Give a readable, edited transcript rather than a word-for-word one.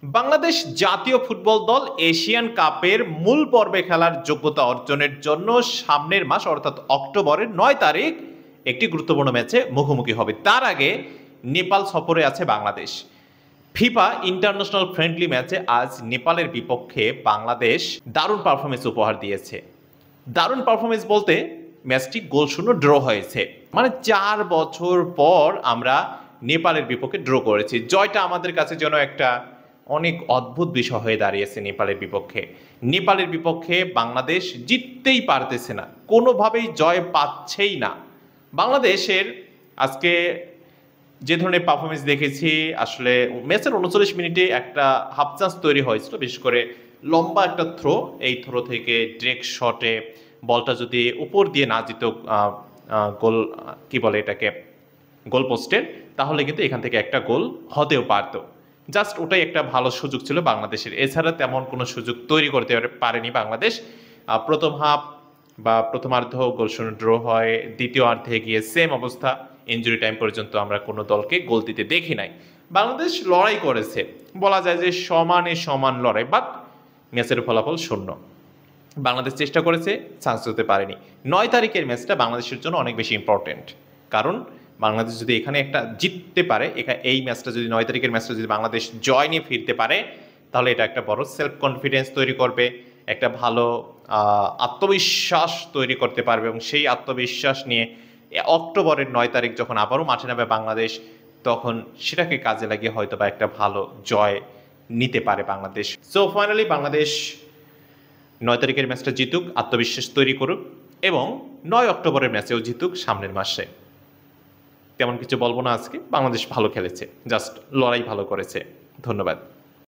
বাংলাদেশ জাতীয় ফুটবল দল এশিয়ান কাপের মূল পর্বে খেলার যোগ্যতা অর্জনের জন্য সামনের মাস অর্থাৎ অক্টোবরের ৯ তারিখ একটি গুরুত্বপূর্ণ ম্যাচে মুখোমুখি হবে। তার আগে নেপাল সফরে আছে বাংলাদেশ। ফিফা ইন্টারন্যাশনাল ফ্রেন্ডলি ম্যাচে আজ নেপালের বিপক্ষে বাংলাদেশ দারুণ পারফরমেন্স উপহার দিয়েছে। দারুণ পারফরমেন্স বলতে ম্যাচটি গোলশূন্য ড্র হয়েছে, মানে ৪ বছর পর আমরা নেপালের বিপক্ষে ড্র করেছি। জয়টা আমাদের কাছে যেন একটা অনেক অদ্ভুত বিষয় হয়ে দাঁড়িয়েছে। নেপালের বিপক্ষে বাংলাদেশ জিততেই পারতেছে না, কোনোভাবেই জয় পাচ্ছেই না। বাংলাদেশের আজকে যে ধরনের পারফরমেন্স দেখেছি, আসলে ম্যাচের ৩৯ মিনিটে একটা হাফ চান্স তৈরি হয়েছিল, বিশেষ করে লম্বা একটা থ্রো। এই থ্রো থেকে ডিরেক্ট শটে বলটা যদি উপর দিয়ে না যেত গোল কি বলে এটাকে গোল পোস্টের, তাহলে কিন্তু এখান থেকে একটা গোল হতেও পারত। জাস্ট ওটাই একটা ভালো সুযোগ ছিল বাংলাদেশের, এছাড়া তেমন কোনো সুযোগ তৈরি করতে পারেনি বাংলাদেশ। প্রথম হাফ বা প্রথমার্ধ গোলশূন্য ড্র হয়, দ্বিতীয়ার্ধে গিয়ে সেম অবস্থা, ইনজুরি টাইম পর্যন্ত আমরা কোনো দলকে গোল দিতে দেখি নাই। বাংলাদেশ লড়াই করেছে, বলা যায় যে সমানে সমান লড়াই, বাট ম্যাচের ফলাফল শূন্য। বাংলাদেশ চেষ্টা করেছে, চান্স হতে পারেনি। ৯ তারিখের ম্যাচটা বাংলাদেশের জন্য অনেক বেশি ইম্পর্টেন্ট, কারণ বাংলাদেশ যদি এখানে একটা জিততে পারে, এই ম্যাচটা যদি ৯ তারিখের ম্যাচটা যদি বাংলাদেশ জয় নিয়ে ফিরতে পারে, তাহলে এটা একটা বড় সেলফ কনফিডেন্স তৈরি করবে, একটা ভালো আত্মবিশ্বাস তৈরি করতে পারবে, এবং সেই আত্মবিশ্বাস নিয়ে অক্টোবরের ৯ তারিখ যখন আবারও মাঠে নামবে বাংলাদেশ, তখন সেটাকে কাজে লাগিয়ে হয়তো বা একটা ভালো জয় নিতে পারে বাংলাদেশ। সো ফাইনালি বাংলাদেশ ৯ তারিখের ম্যাচটা জিতুক, আত্মবিশ্বাস তৈরি করুক, এবং ৯ অক্টোবরের ম্যাচেও জিতুক সামনের মাসে। তেমন কিছু বলবো না আজকে, বাংলাদেশ ভালো খেলেছে, জাস্ট লড়াই ভালো করেছে। ধন্যবাদ।